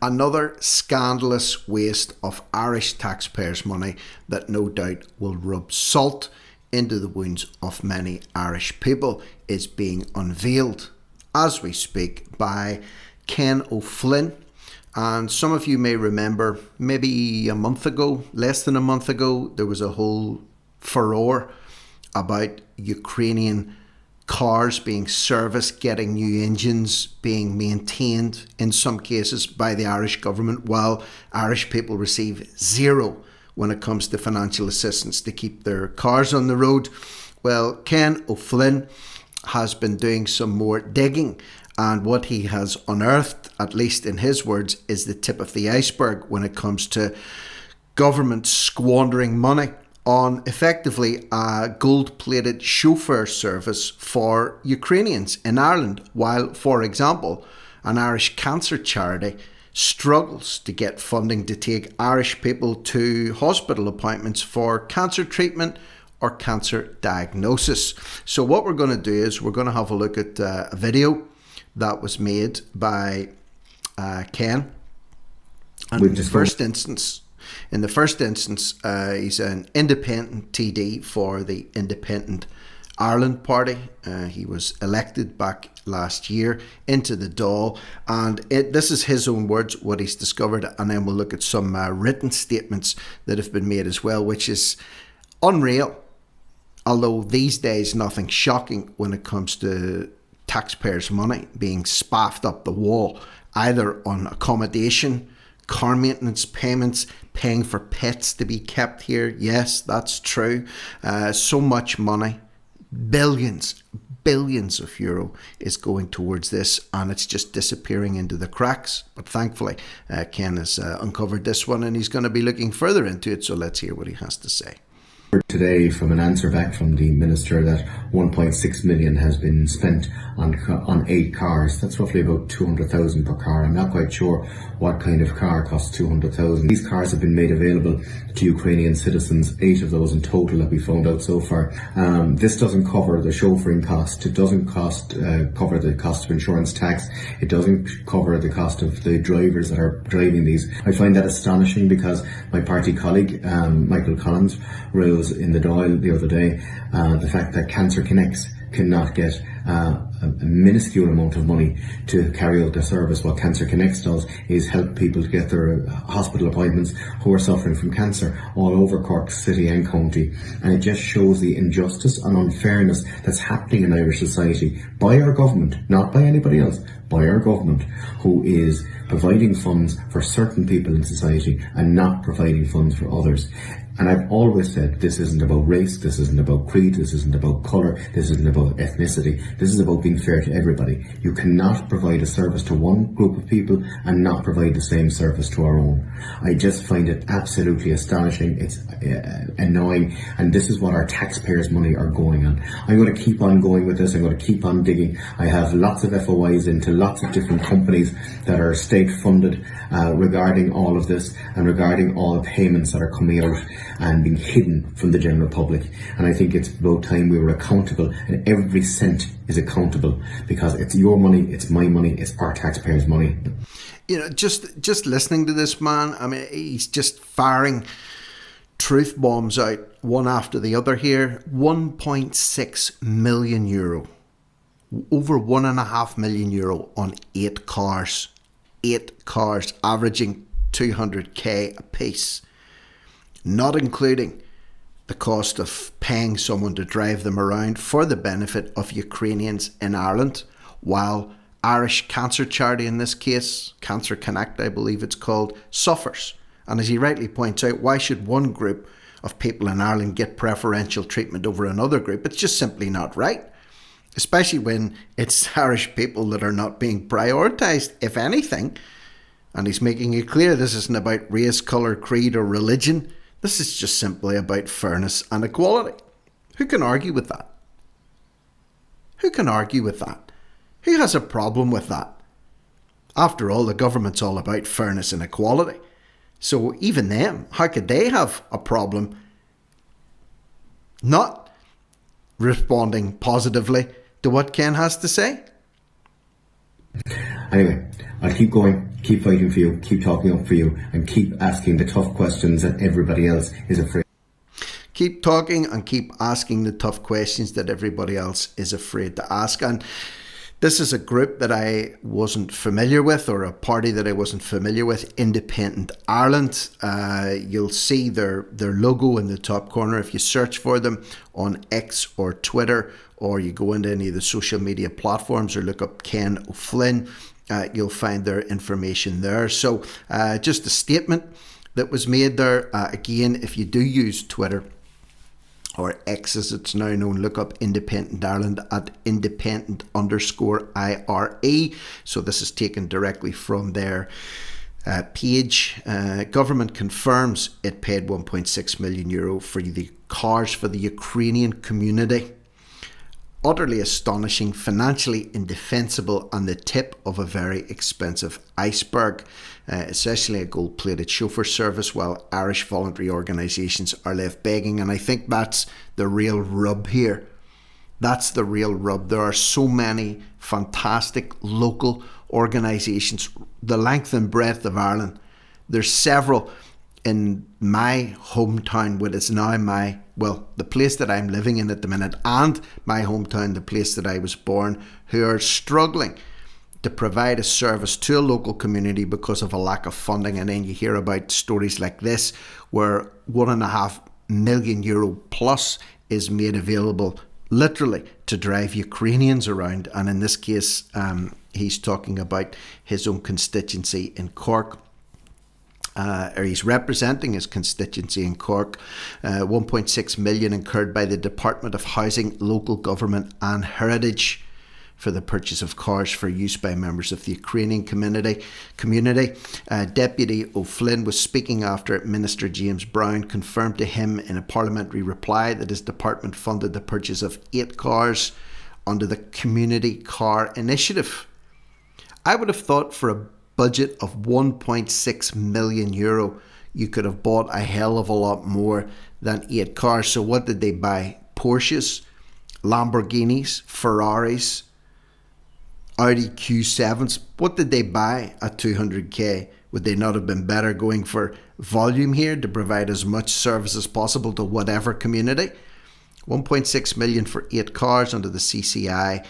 Another scandalous waste of Irish taxpayers' money that no doubt will rub salt into the wounds of many Irish people is being unveiled as we speak by Ken O'Flynn. And some of you may remember, maybe a month ago, less than a month ago, there was a whole furore about Ukrainian cars being serviced, getting new engines, being maintained in some cases by the Irish government, while Irish people receive zero when it comes to financial assistance to keep their cars on the road. Well, Ken O'Flynn has been doing some more digging, and what he has unearthed, at least in his words, is the tip of the iceberg when it comes to government squandering money on effectively a gold-plated chauffeur service for Ukrainians in Ireland, while, for example, an Irish cancer charity struggles to get funding to take Irish people to hospital appointments for cancer treatment or cancer diagnosis. So what we're going to do is we're going to have a look at a video that was made by Ken. And in the first instance, he's an independent TD for the Independent Ireland Party. He was elected back last year into the Dáil, and this is his own words, what he's discovered, and then we'll look at some written statements that have been made as well, which is unreal. Although these days nothing shocking when it comes to taxpayers' money being spaffed up the wall, either on accommodation, car maintenance payments, paying for pets to be kept here. Yes, that's true. So much money, billions of euro is going towards this, and it's just disappearing into the cracks. But thankfully, Ken has uncovered this one, and he's going to be looking further into it. So let's hear what he has to say. Today, from an answer back from the Minister, that 1.6 million has been spent on 8 cars. That's roughly about 200,000 per car. I'm not quite sure what kind of car costs 200,000. These cars have been made available to Ukrainian citizens, 8 of those in total that we found out so far. This doesn't cover the chauffeuring cost. It doesn't cover the cost of insurance tax. It doesn't cover the cost of the drivers that are driving these. I find that astonishing because my party colleague, Michael Collins, rose in the Dáil the other day the fact that Cancer Connects cannot get a minuscule amount of money to carry out their service. What Cancer Connects does is help people to get their hospital appointments who are suffering from cancer all over Cork City and County. And it just shows the injustice and unfairness that's happening in Irish society by our government, not by anybody else, by our government, who is providing funds for certain people in society and not providing funds for others. And I've always said this isn't about race, this isn't about creed, this isn't about colour, this isn't about ethnicity, this is about being fair to everybody. You cannot provide a service to one group of people and not provide the same service to our own. I just find it absolutely astonishing, it's annoying, and this is what our taxpayers' money are going on. I'm going to keep on going with this, I'm going to keep on digging. I have lots of FOIs into lots of different companies that are state funded regarding all of this and regarding all the payments that are coming out and being hidden from the general public. And I think it's about time we were accountable, and every cent is accountable, because it's your money, it's my money, it's our taxpayers' money. You know, just listening to this man, I mean, he's just firing truth bombs out one after the other here. 1.6 million euro, over 1.5 million euro on 8 cars. 8 cars averaging 200k a piece, not including the cost of paying someone to drive them around for the benefit of Ukrainians in Ireland, while Irish cancer charity, in this case, Cancer Connect, I believe it's called, suffers. And as he rightly points out, why should one group of people in Ireland get preferential treatment over another group? It's just simply not right, especially when it's Irish people that are not being prioritised, if anything. And he's making it clear this isn't about race, colour, creed or religion. This is just simply about fairness and equality. Who can argue with that? Who can argue with that? Who has a problem with that? After all, the government's all about fairness and equality. So even them, how could they have a problem not responding positively to what Ken has to say? Anyway, I'll keep going, keep fighting for you, keep talking up for you, and keep asking the tough questions that everybody else is afraid. Keep talking and keep asking the tough questions that everybody else is afraid to ask. And this is a group that I wasn't familiar with, or a party that I wasn't familiar with, Independent Ireland. You'll see their logo in the top corner if you search for them on X or Twitter, or you go into any of the social media platforms or look up Ken O'Flynn. You'll find their information there. So just a statement that was made there. Again, if you do use Twitter, or X as it's now known, look up Independent Ireland at independent_IRE. So this is taken directly from their page. Government confirms it paid €1.6 million for the CARS for the Ukrainian community. Utterly astonishing, financially indefensible, and the tip of a very expensive iceberg. Essentially a gold-plated chauffeur service, while Irish voluntary organisations are left begging. And I think that's the real rub here. That's the real rub. There are so many fantastic local organisations, the length and breadth of Ireland. There's several in my hometown, what is now the place that I'm living in at the minute, and my hometown, the place that I was born, who are struggling to provide a service to a local community because of a lack of funding. And then you hear about stories like this, where €1.5 million plus is made available literally to drive Ukrainians around. And in this case, he's talking about his own constituency in Cork. Or he's representing his constituency in Cork. 1.6 million incurred by the Department of Housing, Local Government and Heritage for the purchase of cars for use by members of the Ukrainian community. Deputy O'Flynn was speaking after Minister James Brown confirmed to him in a parliamentary reply that his department funded the purchase of 8 cars under the Community Car Initiative. I would have thought for a budget of €1.6 million, you could have bought a hell of a lot more than 8 cars. So what did they buy? Porsches, Lamborghinis, Ferraris, Audi Q7s. What did they buy at 200k? Would they not have been better going for volume here to provide as much service as possible to whatever community? 1.6 million for 8 cars under the CCI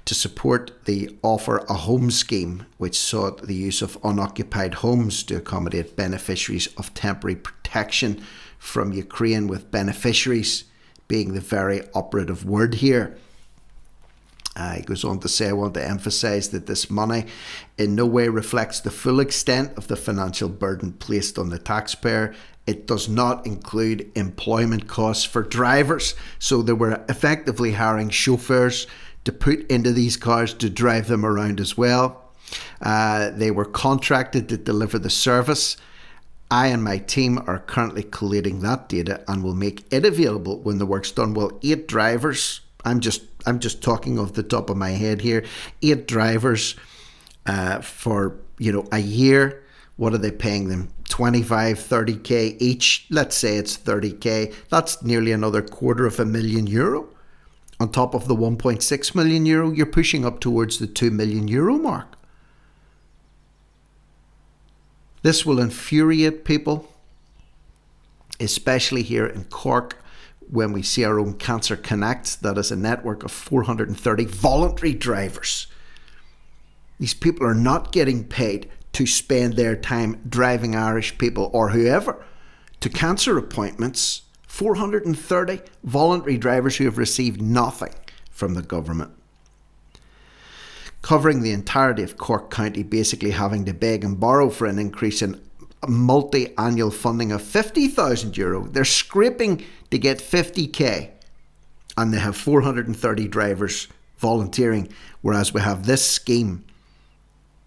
to support the Offer a Home scheme, which sought the use of unoccupied homes to accommodate beneficiaries of temporary protection from Ukraine, with beneficiaries being the very operative word here. He goes on to say, I want to emphasise that this money in no way reflects the full extent of the financial burden placed on the taxpayer. It does not include employment costs for drivers. So they were effectively hiring chauffeurs to put into these cars to drive them around as well. They were contracted to deliver the service. I and my team are currently collating that data and will make it available when the work's done. Well, 8 drivers, I'm just talking off the top of my head here, 8 drivers for a year. What are they paying them? 25, 30k each. Let's say it's 30k. That's nearly another €250,000 on top of the €1.6 million. You're pushing up towards the €2 million mark. This will infuriate people, especially here in Cork, when we see our own Cancer Connect, that is a network of 430 voluntary drivers. These people are not getting paid to spend their time driving Irish people or whoever to cancer appointments. 430 voluntary drivers who have received nothing from the government. Covering the entirety of Cork County, basically having to beg and borrow for an increase in multi-annual funding of €50,000. They're scraping to get 50k, and they have 430 drivers volunteering, whereas we have this scheme,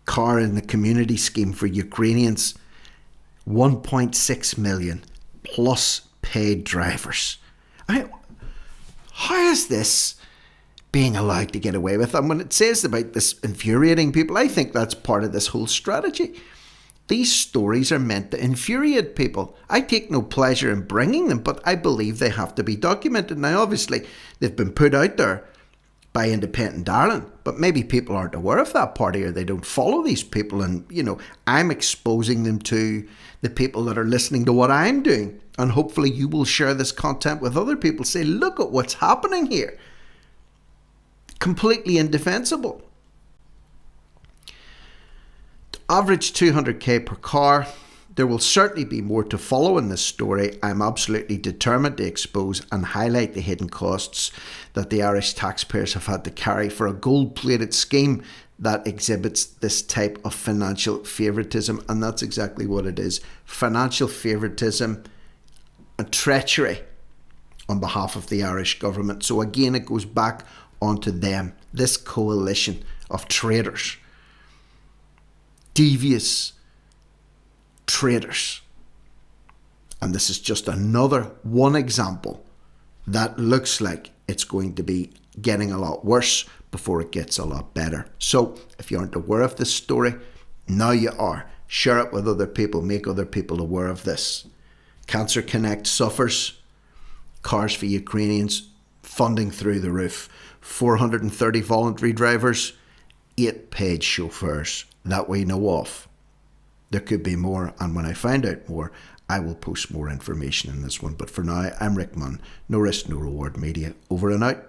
Car in the Community scheme for Ukrainians, 1.6 million plus paid drivers. How is this being allowed to get away with? And when it says about this infuriating people, I think that's part of this whole strategy. These stories are meant to infuriate people. I take no pleasure in bringing them, but I believe they have to be documented. Now, obviously, they've been put out there by Independent Ireland, but maybe people aren't aware of that party or they don't follow these people, and I'm exposing them to the people that are listening to what I'm doing, and hopefully you will share this content with other people. Say, look at what's happening here. Completely indefensible. Average 200k per car. There will certainly be more to follow in this story. I'm absolutely determined to expose and highlight the hidden costs that the Irish taxpayers have had to carry for a gold-plated scheme that exhibits this type of financial favouritism. And that's exactly what it is. Financial favouritism and treachery on behalf of the Irish government. So again, it goes back onto them, this coalition of traitors, devious traitors. And this is just another one example that looks like it's going to be getting a lot worse before it gets a lot better. So if you aren't aware of this story, now you are. Share it with other people, make other people aware of this. Cancer Connect suffers. Cars for Ukrainians, funding through the roof. 430 voluntary drivers, 8 paid chauffeurs that we know of. There could be more, and when I find out more, I will post more information in this one. But for now, I'm Rick Munn, No Risk, No Reward Media, over and out.